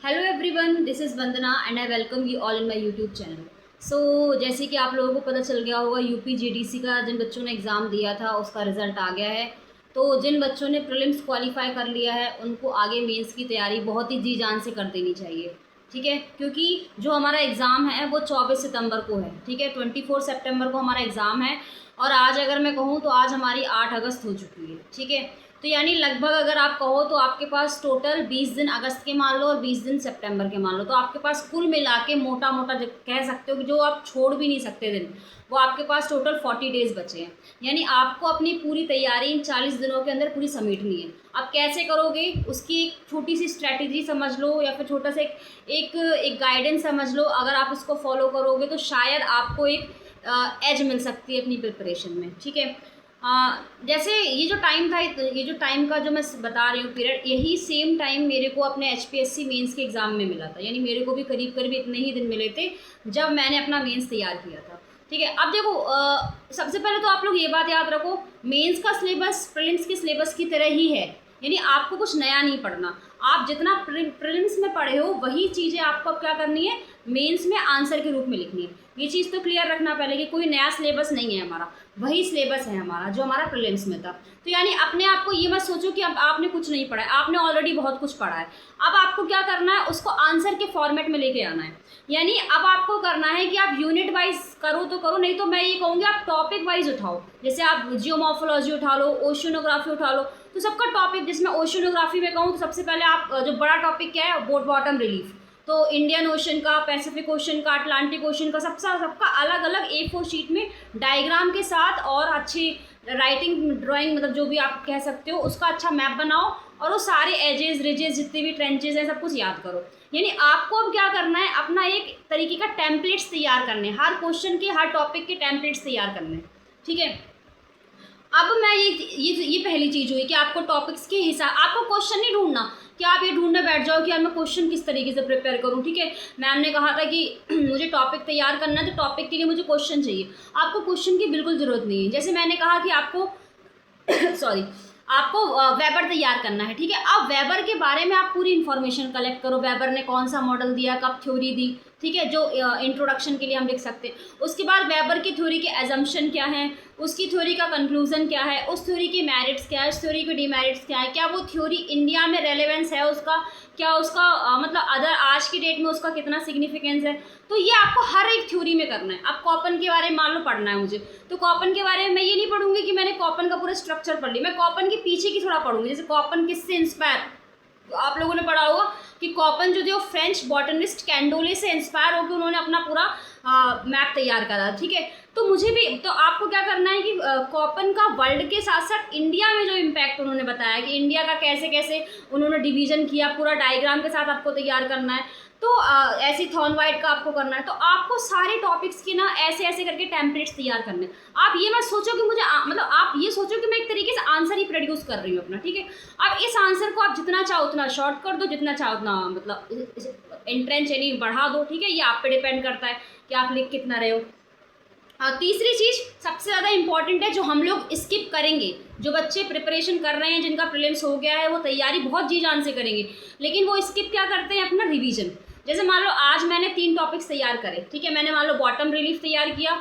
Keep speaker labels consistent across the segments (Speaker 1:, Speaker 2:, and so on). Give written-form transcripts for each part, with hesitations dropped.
Speaker 1: Hello everyone, this is Vandana and I welcome you all in my YouTube channel. So जैसे कि आप लोगों को पता चल गया होगा, यूपी जीडीसी का जिन बच्चों ने एग्ज़ाम दिया था उसका रिज़ल्ट आ गया है। तो जिन बच्चों ने प्रीलिम्स क्वालिफाई कर लिया है उनको आगे मेंस की तैयारी बहुत ही जी जान से कर देनी चाहिए, ठीक है। क्योंकि जो हमारा एग्ज़ाम है वो 24 सितंबर को है, ठीक है। 24 सितंबर को हमारा एग्ज़ाम है और आज अगर मैं कहूँ तो आज हमारी 8 अगस्त हो चुकी है, ठीक है। तो यानी लगभग अगर आप कहो तो आपके पास टोटल 20 दिन अगस्त के मान लो और 20 दिन सितंबर के मान लो, तो आपके पास कुल मिला के मोटा मोटा कह सकते हो कि जो आप छोड़ भी नहीं सकते दिन, वो आपके पास टोटल 40 डेज़ बचे हैं। यानी आपको अपनी पूरी तैयारी इन 40 दिनों के अंदर पूरी समेटनी है। आप कैसे करोगे उसकी एक छोटी सी स्ट्रैटेजी समझ लो या फिर छोटा सा एक गाइडेंस समझ लो। अगर आप उसको फॉलो करोगे तो शायद आपको एक एज मिल सकती है अपनी प्रिपरेशन में, ठीक है। जैसे ये जो टाइम था, ये जो टाइम का जो मैं बता रही हूँ पीरियड, यही सेम टाइम मेरे को अपने एचपीएससी मेंस के एग्ज़ाम में मिला था। यानी मेरे को भी करीब करीब इतने ही दिन मिले थे जब मैंने अपना मेंस तैयार किया था, ठीक है। अब देखो, सबसे पहले तो आप लोग ये बात याद रखो, मेंस का सिलेबस प्रीलिम्स के सिलेबस की तरह ही है। यानी आपको कुछ नया नहीं पढ़ना। आप जितना प्रीलिम्स में पढ़े हो वही चीज़ें आपको अब क्या करनी है, मेंस में आंसर के रूप में लिखनी है। ये चीज़ तो क्लियर रखना पहले कि कोई नया सिलेबस नहीं है हमारा, वही सिलेबस है हमारा जो हमारा प्रीलिम्स में था। तो यानी अपने आप को ये मत सोचो कि अब आपने कुछ नहीं पढ़ा है, आपने ऑलरेडी बहुत कुछ पढ़ा है। अब आपको क्या करना है, उसको आंसर के फॉर्मेट में लेके आना है। यानी अब आपको करना है कि आप यूनिट वाइज करो तो करो, नहीं तो मैं ये कहूँगी आप टॉपिक वाइज उठाओ। जैसे आप जियोमॉर्फोलॉजी उठा लो, ओशियोनोग्राफी उठा लो, तो सबका टॉपिक, जिसमें ओशियोनोग्राफी में कहूँ तो सबसे पहले आप जो बड़ा टॉपिक क्या है, बॉटम रिलीफ। तो इंडियन ओशन का, पैसिफिक ओशन का, अटलांटिक ओशन का, सबका अलग अलग A4 शीट में डायग्राम के साथ और अच्छी राइटिंग ड्राइंग, मतलब जो भी आप कह सकते हो, उसका अच्छा मैप बनाओ और वो सारे एजेस रिजेस जितने भी ट्रेंचेज हैं सब कुछ याद करो। यानी आपको अब क्या करना है, अपना एक तरीके का टेम्पलेट्स तैयार करने, हर क्वेश्चन के, हर टॉपिक के टेम्पलेट्स तैयार करने, ठीक है। अब मैं ये पहली चीज़ हुई कि आपको टॉपिक्स के हिसाब, आपको क्वेश्चन नहीं ढूंढना कि आप ये ढूंढने बैठ जाओ कि यार मैं क्वेश्चन किस तरीके से प्रिपेयर करूं, ठीक है। मैम ने कहा था कि मुझे टॉपिक तैयार करना है तो टॉपिक के लिए मुझे क्वेश्चन चाहिए। आपको क्वेश्चन की बिल्कुल ज़रूरत नहीं है। जैसे मैंने कहा कि आपको सॉरी, आपको वेबर तैयार करना है, ठीक है। अब वेबर के बारे में आप पूरी इन्फॉर्मेशन कलेक्ट करो, वेबर ने कौन सा मॉडल दिया, कब थ्योरी दी, ठीक है, जो इंट्रोडक्शन के लिए हम लिख सकते हैं। उसके बाद वेबर की थ्योरी के एजम्पशन क्या है, उसकी थ्योरी का कंक्लूजन क्या है, उस थ्योरी के मेरिट्स क्या है, उस थ्योरी के डिमेरिट्स क्या है, क्या वो थ्योरी इंडिया में रेलेवेंस है उसका, क्या उसका मतलब अदर आज की डेट में उसका कितना सिग्निफिकेंस है। तो ये आपको हर एक थ्योरी में करना है। अब कॉपन के बारे में मान लो पढ़ना है मुझे, तो कॉपन के बारे में मैं ये नहीं पढ़ूंगी कि मैंने कॉपन का पूरा स्ट्रक्चर पढ़ लिया, मैं कॉपन के पीछे की थोड़ा पढ़ूंगी। जैसे कॉपन किससे इंस्पायर, तो आप लोगों ने पढ़ा होगा कि कॉपन जो थे वो फ्रेंच बॉटनिस्ट कैंडोले से इंस्पायर होकर उन्होंने अपना पूरा मैप तैयार करा, ठीक है। तो मुझे भी, तो आपको क्या करना है कि कॉपन का वर्ल्ड के साथ साथ इंडिया में जो इम्पैक्ट उन्होंने बताया कि इंडिया का कैसे कैसे उन्होंने डिवीजन किया, पूरा डायग्राम के साथ आपको तैयार करना है। तो ऐसे थॉर्नवाइट का आपको करना है। तो आपको सारे टॉपिक्स की ना ऐसे ऐसे करके टेम्पलेट्स तैयार करने। आप ये मत सोचो कि मुझे मतलब आप ये सोचो कि मैं एक तरीके से आंसर ही प्रोड्यूस कर रही हूँ अपना, ठीक है। अब इस आंसर को आप जितना चाहो उतना शॉर्ट कर दो, जितना चाहो उतना मतलब एंट्रेंस यानी बढ़ा दो, ठीक है। ये आप पे डिपेंड करता है कि आप लिख कितना रहे हो। तीसरी चीज़ सबसे ज़्यादा इंपॉर्टेंट है जो हम लोग स्किप करेंगे, जो बच्चे प्रिपरेशन कर रहे हैं, जिनका प्रीलिम्स हो गया है, वो तैयारी बहुत जी जान से करेंगे, लेकिन वो स्किप क्या करते हैं, अपना रिवीजन। जैसे मान लो आज मैंने 3 टॉपिक्स तैयार करे, ठीक है। मैंने मान लो बॉटम रिलीफ तैयार किया,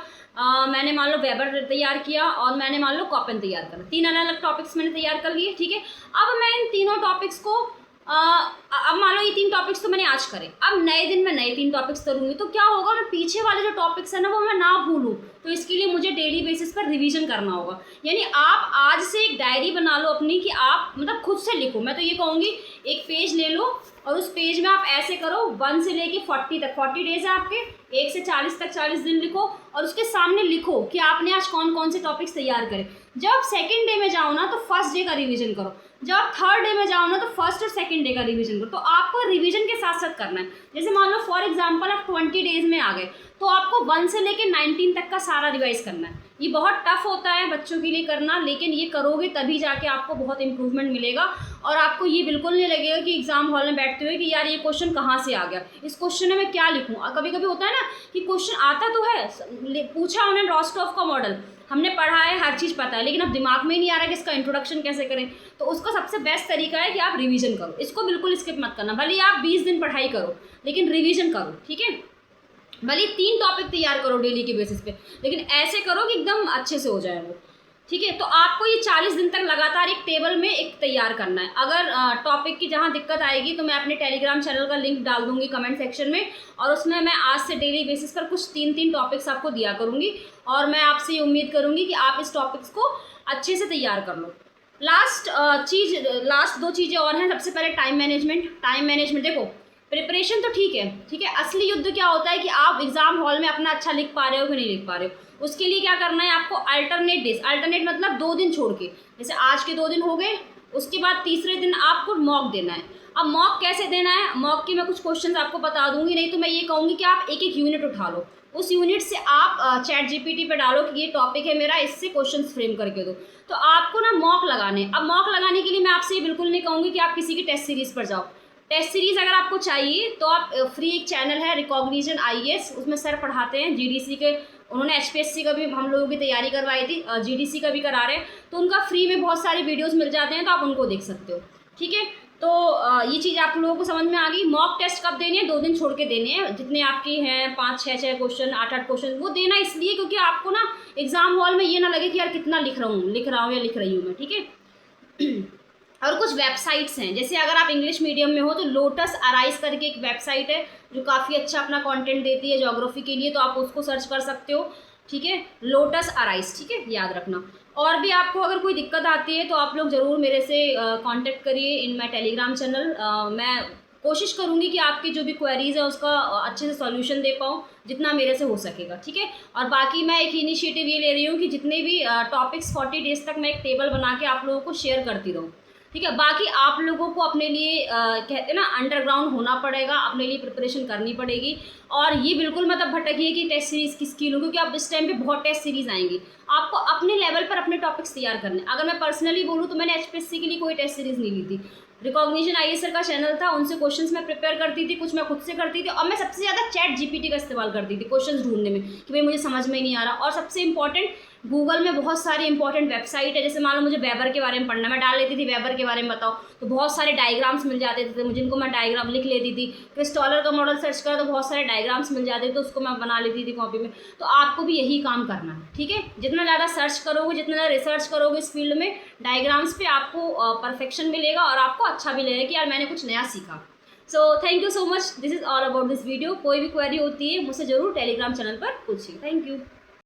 Speaker 1: मैंने मान लो वेबर तैयार किया और मैंने मान लो कॉपन तैयार करा। 3 अलग अलग टॉपिक्स मैंने तैयार कर लिए, ठीक है। अब मैं इन तीनों टॉपिक्स को अब मान लो ये 3 टॉपिक्स तो मैंने आज करे, अब नए दिन में नए 3 टॉपिक्स करूँगी, तो क्या होगा, मैं पीछे वाले जो टॉपिक्स है ना वो मैं ना भूलूँ। तो इसके लिए मुझे डेली बेसिस पर रिवीजन करना होगा। यानी आप आज से एक डायरी बना लो अपनी कि आप मतलब खुद से लिखो। मैं तो ये कहूँगी एक पेज ले लो और उस पेज में आप ऐसे करो 1 से लेके 40 तक, 40 डेज है आपके, 1 से 40 तक 40 दिन लिखो और उसके सामने लिखो कि आपने आज कौन कौन से टॉपिक्स तैयार करे। जब आप सेकेंड डे में जाओ ना तो फर्स्ट डे का रिवीजन करो, जब आप थर्ड डे में जाओ ना तो फर्स्ट और सेकंड डे का रिवीजन करो। तो आपको रिवीजन के साथ साथ करना है। जैसे मान लो फॉर एग्जांपल आप 20 डेज में आ गए, तो आपको 1 से लेके 19 तक का सारा रिवाइज करना है। ये बहुत टफ होता है बच्चों के लिए करना, लेकिन ये करोगे तभी जाके आपको बहुत इंप्रूवमेंट मिलेगा और आपको ये बिल्कुल नहीं लगेगा कि एग्जाम हॉल में बैठते हुए कि यार ये क्वेश्चन कहाँ से आ गया, इस क्वेश्चन में मैं क्या लिखूँ। कभी कभी होता है ना कि क्वेश्चन आता तो है, पूछा उन्होंने रॉस्टॉफ का मॉडल, हमने पढ़ा है, हर चीज़ पता है, लेकिन अब दिमाग में ही नहीं आ रहा है कि इसका इंट्रोडक्शन कैसे करें। तो उसका सबसे बेस्ट तरीका है कि आप रिवीजन करो, इसको बिल्कुल स्किप मत करना। भले आप 20 दिन पढ़ाई करो लेकिन रिवीजन करो, ठीक है। भले 3 टॉपिक तैयार करो डेली के बेसिस पे, लेकिन ऐसे करो कि एकदम अच्छे से हो जाए वो, ठीक है। तो आपको ये 40 दिन तक लगातार एक टेबल में एक तैयार करना है। अगर टॉपिक की जहाँ दिक्कत आएगी तो मैं अपने टेलीग्राम चैनल का लिंक डाल दूंगी कमेंट सेक्शन में, और उसमें मैं आज से डेली बेसिस पर कुछ 3-3 टॉपिक्स आपको दिया करूँगी, और मैं आपसे ये उम्मीद करूँगी कि आप इस टॉपिक्स को अच्छे से तैयार कर लो। लास्ट 2 चीज़ें और हैं। सबसे पहले टाइम मैनेजमेंट। देखो, प्रिपरेशन तो ठीक है, ठीक है। असली युद्ध क्या होता है कि आप एग्जाम हॉल में अपना अच्छा लिख पा रहे हो कि नहीं लिख पा रहे हो। उसके लिए क्या करना है आपको, अल्टरनेट मतलब 2 दिन छोड़ के, जैसे आज के 2 दिन हो गए, उसके बाद तीसरे दिन आपको मॉक देना है। अब मॉक कैसे देना है, मॉक के मैं कुछ क्वेश्चंस आपको बता दूंगी, नहीं तो मैं ये कहूँगी कि आप एक यूनिट उठा लो, उस यूनिट से आप चैट जीपीटी पे डालो कि ये टॉपिक है मेरा, इससे क्वेश्चंस फ्रेम करके दो। तो आपको ना मॉक लगाने। अब मॉक लगाने के लिए मैं आपसे ये बिल्कुल नहीं कहूँगी कि आप किसी की टेस्ट सीरीज़ पर जाओ। टेस्ट सीरीज़ अगर आपको चाहिए तो आप फ्री एक चैनल है रिकॉग्निशन IAS, उसमें सर पढ़ाते हैं GDC के, उन्होंने HPSC का भी हम लोगों की तैयारी करवाई थी, GDC का भी करा रहे हैं, तो उनका फ्री में बहुत सारी वीडियोस मिल जाते हैं, तो आप उनको देख सकते हो, ठीक है। तो ये चीज़ आप लोगों को समझ में आ गई। मॉक टेस्ट कब देने हैं, 2 दिन छोड़ के देने हैं, जितने आपकी हैं 5-6 क्वेश्चन, 8-8 क्वेश्चन, वो देना इसलिए क्योंकि आपको ना एग्जाम हॉल में ये ना लगे कि यार कितना लिख रहा हूँ या लिख रही हूँ मैं, ठीक है। और कुछ वेबसाइट्स हैं, जैसे अगर आप इंग्लिश मीडियम में हो तो लोटस अराइज करके एक वेबसाइट है जो काफ़ी अच्छा अपना कंटेंट देती है ज्योग्राफी के लिए, तो आप उसको सर्च कर सकते हो, ठीक है, लोटस अराइज, ठीक है, याद रखना। और भी आपको अगर कोई दिक्कत आती है तो आप लोग ज़रूर मेरे से कांटेक्ट करिए इन माई टेलीग्राम चैनल। मैं कोशिश करूँगी कि आपकी जो भी क्वेरीज़ है उसका अच्छे से सॉल्यूशन दे पाऊँ, जितना मेरे से हो सकेगा, ठीक है। और बाकी मैं एक इनिशिएटिव ये ले रही हूँ कि जितने भी टॉपिक्स 40 डेज़ तक मैं एक टेबल बना के आप लोगों को शेयर करती रहूँ, ठीक है। बाकी आप लोगों को अपने लिए कहते हैं ना अंडरग्राउंड होना पड़ेगा, अपने लिए प्रिपरेशन करनी पड़ेगी। और ये बिल्कुल मतलब भटकिए कि टेस्ट सीरीज़ किसकी लूँ, क्योंकि अब इस टाइम पे बहुत टेस्ट सीरीज़ आएंगी, आपको अपने लेवल पर अपने टॉपिक्स तैयार करने। अगर मैं पर्सनली बोलूँ तो मैंने HPSC के लिए कोई टेस्ट सीरीज़ नहीं ली थी, रिकॉग्निशन IAS सर का चैनल था, उनसे क्वेश्चंस मैं प्रिपेयर करती थी, कुछ मैं खुद से करती थी, और मैं सबसे ज़्यादा चैट जीपीटी का इस्तेमाल करती थी क्वेश्चंस ढूंढने में कि भाई मुझे समझ में ही नहीं आ रहा। और सबसे इंपॉर्टेंट, गूगल में बहुत सारी इंपॉर्टेंट वेबसाइट है, जैसे मान लो मुझे वेबर के बारे में पढ़ना, मैं डाल लेती थी वेबर के बारे में बताओ, तो बहुत सारे डायग्राम्स मिल जाते थे मुझे, जिनको मैं डायग्राम लिख लेती थी। क्रिस्टॉलर का मॉडल सर्च करा तो बहुत सारे डायग्राम्स मिल जाते थे, तो उसको मैं बना लेती थी कॉपी में। तो आपको भी यही काम करना है, ठीक है। जितना ज़्यादा सर्च करोगे, जितना ज़्यादा रिसर्च करोगे इस फील्ड में डायग्राम्स पे, आपको परफेक्शन मिलेगा और आपको अच्छा भी लगेगा कि यार मैंने कुछ नया सीखा। So thank you so much, this is all about this video. कोई भी क्वेरी होती है मुझसे ज़रूर टेलीग्राम चैनल पर पूछिए। Thank you.